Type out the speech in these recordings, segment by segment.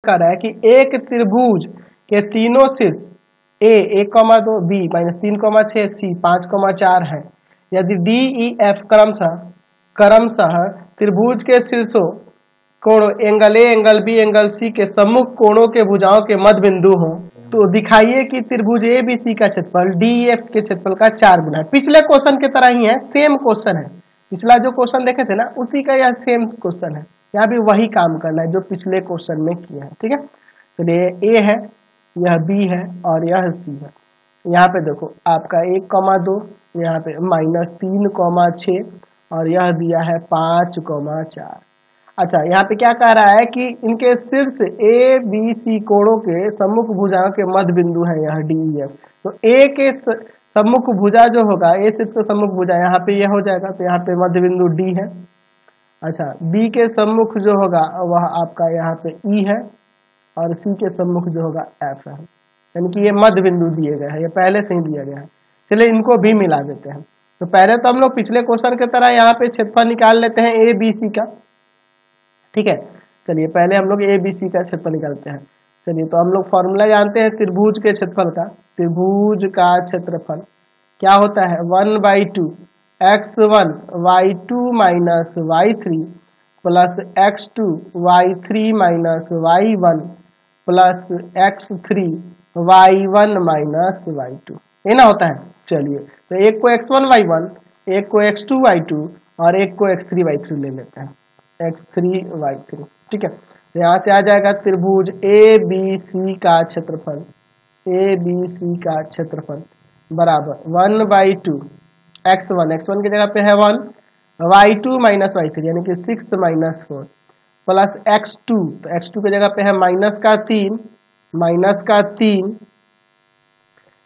कह रहा है कि एक त्रिभुज के तीनों शीर्ष ए 1,2 बी -3,6 सी 5,4 है। यदि डी ई एफ क्रमशः त्रिभुज के शीर्षों कोणों angle A angle B angle C के सम्मुख कोणों के भुजाओं के मध्य बिंदु हो तो दिखाइए कि त्रिभुज ए बी सी का क्षेत्रफल डी ई एफ के क्षेत्रफल का 4 गुना है। पिछले क्वेश्चन की तरह ही है, सेम क्वेश्चन है। पिछला जो क्वेश्चन देखे थे ना उसी का यह सेम क्वेश्चन है। यहाँ भी वही काम करना है जो पिछले क्वेश्चन में किया है। ठीक है, चलिए ए है, यह बी है और यह सी है। यहाँ पे देखो आपका 1,2, यहाँ पे -3,6 और यह दिया है 5,4। अच्छा, यहाँ पे क्या कह रहा है कि इनके शीर्ष ए बी सी कोणों के सम्मुख भुजाओं के मध्य बिंदु है यह डी ई एफ। तो ए के सम्मुख भुजा जो होगा, ए शीर्ष का सम्मुख भुजा यहाँ पे यह हो जाएगा, तो यहाँ पे मध्य बिंदु डी है। अच्छा, बी के सम्मुख जो होगा वह आपका यहाँ पे ई है और सी के सम्मुख जो होगा एफ है। यानी कि ये मध्य बिंदु दिए गए हैं, ये पहले से ही दिया गया है। चलिए इनको भी मिला देते हैं। तो पहले तो हम लोग पिछले क्वेश्चन की तरह यहाँ पे क्षेत्रफल निकाल लेते हैं ए बी सी का। ठीक है, चलिए पहले हम लोग ए बी सी का क्षेत्रफल निकालते हैं। चलिए तो हम लोग फॉर्मूला जानते हैं त्रिभुज के क्षेत्रफल का। त्रिभुज का क्षेत्रफल क्या होता है 1/2 x1 y2 minus y3 plus x2 y3 minus y1 plus x3 y1 minus y2, ये ना होता है। चलिए तो एक को x1 y1, एक को x2 y2 और एक को x3 y3 ले लेते हैं, x3 y3। ठीक है, तो यहाँ से आ जाएगा त्रिभुज ए बी सी का क्षेत्रफल, ए बी सी का क्षेत्रफल बराबर 1/2 x1 की जगह पे है 1, y2 माइनस y3 यानी कि 6 माइनस 4 प्लस x2, तो x2 की जगह पे है माइनस का 3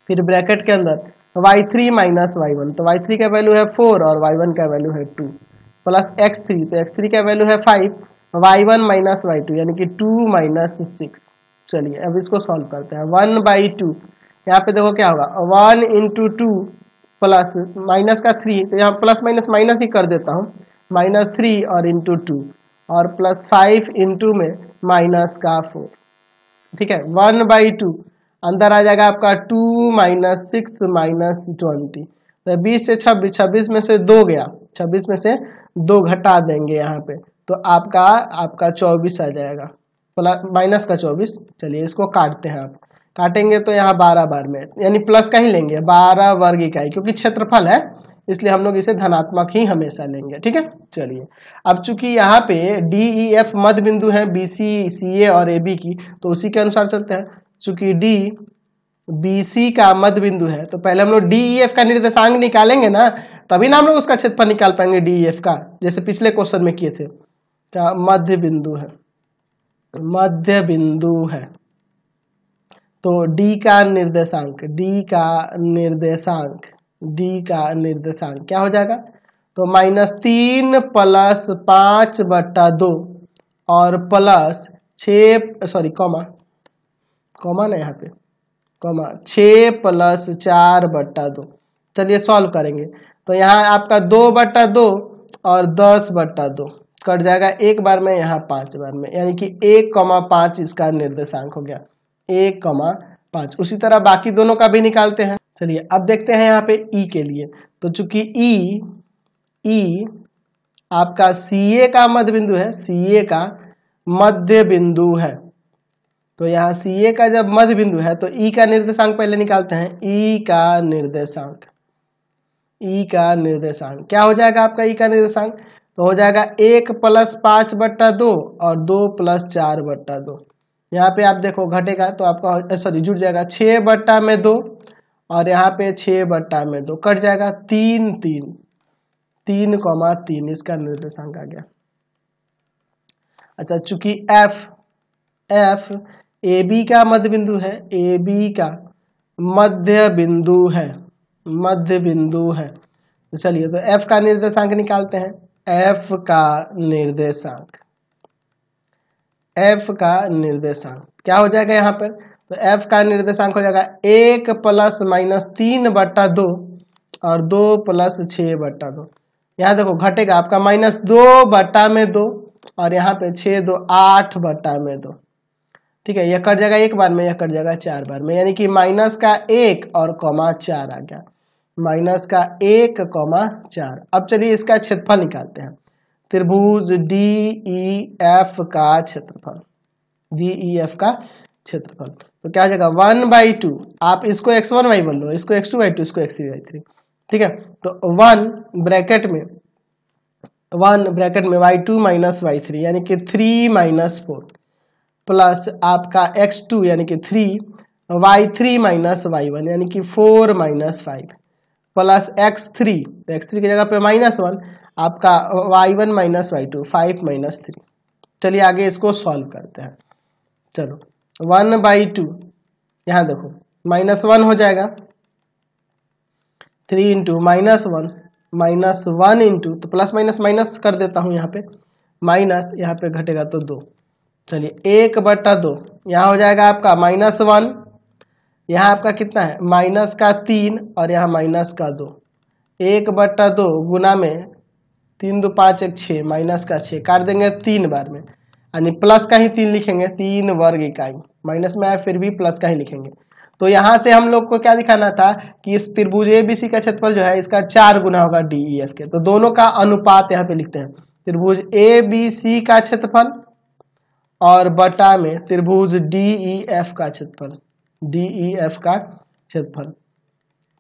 फिर ब्रैकेट के अंदर y3 माइनस y1, तो y3 का वैल्यू है 4 और y1 का वैल्यू है 2 प्लस x3, तो x3 का वैल्यू है 5, y1 माइनस y2 यानी कि 2 माइनस 6। चलिए अब इसको सॉल्व करते हैं। 1/2 यहाँ पे देखो क्या होगा 1 इंटू 2 प्लस माइनस का 3, तो यहाँ प्लस माइनस माइनस ही कर देता हूँ, -3 और इंटू 2 और प्लस 5 इंटू में माइनस का 4। ठीक है, 1/2 अंदर आ जाएगा आपका 2 माइनस 6 माइनस 20, तो 20 से 26 में से 2 गया, 26 में से 2 घटा देंगे यहाँ पे, तो आपका 24 आ जाएगा, प्लस माइनस का 24। चलिए इसको काटते हैं, आप काटेंगे तो यहाँ 12 बार में यानी प्लस का ही लेंगे, 12 वर्ग इकाई, क्योंकि क्षेत्रफल है इसलिए हम लोग इसे धनात्मक ही हमेशा लेंगे। ठीक है, चलिए अब चूंकि यहाँ पे डी ई एफ मध्य बिंदु है बी सी सी ए और ए बी की, तो उसी के अनुसार चलते हैं। चूंकि डी बी सी का मध्य बिंदु है तो पहले हम लोग डी ई एफ का निर्देशांक निकालेंगे ना, तभी ना हम लोग उसका क्षेत्रफल निकाल पाएंगे डी ई एफ का, जैसे पिछले क्वेश्चन में किए थे। क्या मध्य बिंदु है, मध्य बिंदु है तो डी का निर्देशांक क्या हो जाएगा, तो -3 प्लस 5/2 और प्लस 6 कॉमा ना यहाँ पे 6 प्लस 4/2। चलिए सॉल्व करेंगे तो यहाँ आपका 2/2 और 10/2 कट जाएगा एक बार में, यहाँ 5 बार में, यानी कि 1,5 इसका निर्देशांक हो गया, 1,5। उसी तरह बाकी दोनों का भी निकालते हैं। चलिए अब देखते हैं यहाँ पे ई के लिए। तो चूंकि ई आपका सी ए का मध्य बिंदु है, सी ए का मध्य बिंदु है, तो यहाँ सी ए का जब मध्य बिंदु है तो ई का निर्देशांक पहले निकालते हैं। ई का निर्देशांक क्या हो जाएगा आपका, ई का निर्देशांक तो हो जाएगा 1 प्लस 5/2 और 2 प्लस 4/2। यहाँ पे आप देखो घटेगा तो आपका जुड़ जाएगा 6/2 और यहाँ पे 6/2 कट जाएगा 3,3 इसका निर्देशांक आ गया। अच्छा, चूंकि एफ ए बी का मध्य बिंदु है, ए बी का मध्य बिंदु है, तो चलिए तो एफ का निर्देशांक निकालते हैं। एफ का निर्देशांक क्या हो जाएगा यहाँ पर, तो एफ का निर्देशांक हो जाएगा 1 प्लस -3/2 और 2 प्लस 6/2। यहाँ देखो घटेगा आपका -2/2 और यहाँ पे 6 2 8/2, ठीक है, यह कट जाएगा एक बार में, यह कट जाएगा 4 बार में, यानी कि माइनस का 1 और कॉमा 4 आ गया, माइनस का 1 कॉमा 4। अब चलिए इसका क्षेत्रफल निकालते हैं, त्रिभुज DEF का क्षेत्रफल, DEF का क्षेत्रफल तो क्या आ जाएगा 1/2, आप इसको x1y बोल लो, इसको x2y2, इसको x3y3, ठीक है। तो 1 ब्रैकेट में y2 माइनस y3 यानी कि 3 माइनस 4 प्लस आपका x2 यानी कि 3, y3 माइनस y1 यानी कि 4 माइनस 5 प्लस x3, x3 की जगह पे -1, आपका y1 माइनस y2 5 माइनस 3। चलिए आगे इसको सॉल्व करते हैं। चलो 1/2, यहाँ देखो -1 हो जाएगा, 3 इंटू -1 -1 इंटू, तो प्लस माइनस माइनस कर देता हूँ यहाँ पे, माइनस यहाँ पे घटेगा तो 2। चलिए 1/2 यहाँ हो जाएगा आपका -1, यहाँ आपका कितना है माइनस का 3 और यहाँ माइनस का 2, 1/2 गुना में 3 2 5 1 6 माइनस का 6 काट देंगे 3 बार में, यानी प्लस का ही 3 लिखेंगे, 3 वर्ग इकाई, माइनस में आया फिर भी प्लस का ही लिखेंगे। तो यहाँ से हम लोग को क्या दिखाना था कि इस त्रिभुज ABC का क्षेत्रफल जो है इसका 4 गुना होगा DEF के, तो दोनों का अनुपात यहाँ पे लिखते हैं, त्रिभुज ABC का क्षेत्रफल और बटा में त्रिभुज DEF का क्षेत्रफल, DEF का क्षेत्रफल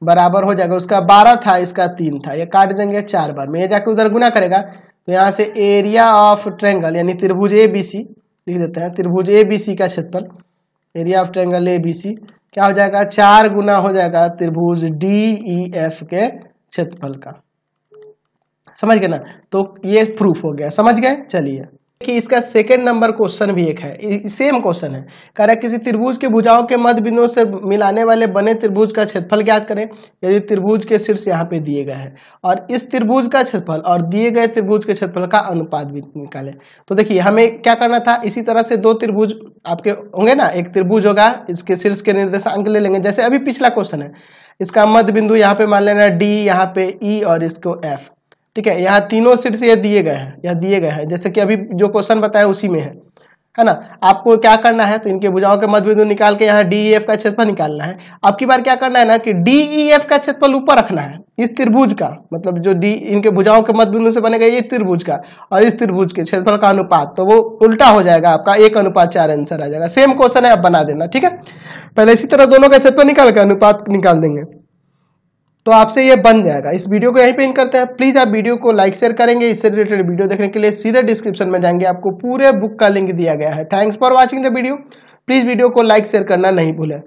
बराबर हो जाएगा, उसका 12 था इसका 3 था, ये काट देंगे 4 बार में, ये जाके उधर गुना करेगा, तो यहाँ से एरिया ऑफ ट्रायंगल यानी त्रिभुज ABC लिख देते हैं, त्रिभुज ABC का क्षेत्रफल, एरिया ऑफ ट्रायंगल ABC क्या हो जाएगा 4 गुना हो जाएगा त्रिभुज DEF के क्षेत्रफल का। समझ गए ना, तो ये प्रूफ हो गया, समझ गए। चलिए कि इसका सेकंड नंबर क्वेश्चन भी एक है, सेम क्वेश्चन है, कह रहा है किसी त्रिभुज के भुजाओं के मध्य बिंदुओं से मिलाने वाले बने त्रिभुज का क्षेत्रफल ज्ञात करें यदि त्रिभुज के शीर्ष यहाँ पे दिए गए हैं, और इस त्रिभुज का क्षेत्रफल और दिए गए त्रिभुज के क्षेत्रफल का अनुपात भी निकालें। तो देखिए हमें क्या करना था, इसी तरह से 2 त्रिभुज आपके होंगे ना, एक त्रिभुज होगा, इसके शीर्ष के निर्देशांक ले लेंगे, जैसे अभी पिछला क्वेश्चन है, इसका मध्य बिंदु यहाँ पे मान लेना D, यहाँ पे E और इसको F, ठीक है। यहाँ तीनों शीर्ष ये दिए गए हैं, यह दिए गए हैं, जैसे कि अभी जो क्वेश्चन बताया उसी में है ना। आपको क्या करना है, तो इनके भुजाओं के मध्य बिंदु निकाल के यहाँ DEF का क्षेत्रफल निकालना है। अब की बार क्या करना है ना कि DEF का क्षेत्रफल ऊपर रखना है, इस त्रिभुज का, मतलब जो D इनके भुजाओं के मध्य बिंदु से बनेगा ये त्रिभुज का, और इस त्रिभुज के क्षेत्रफल का अनुपात, तो वो उल्टा हो जाएगा आपका 1:4 आंसर आ जाएगा। सेम क्वेश्चन है, आप बना देना, ठीक है। पहले इसी तरह दोनों का क्षेत्रफल निकाल कर अनुपात निकाल देंगे, तो आपसे ये बन जाएगा। इस वीडियो को यहीं पे एंड करते हैं। प्लीज आप वीडियो को लाइक शेयर करेंगे, इससे रिलेटेड वीडियो देखने के लिए सीधे डिस्क्रिप्शन में जाएंगे, आपको पूरे बुक का लिंक दिया गया है। Thanks for watching the video. Please video को लाइक शेयर करना नहीं भूलें।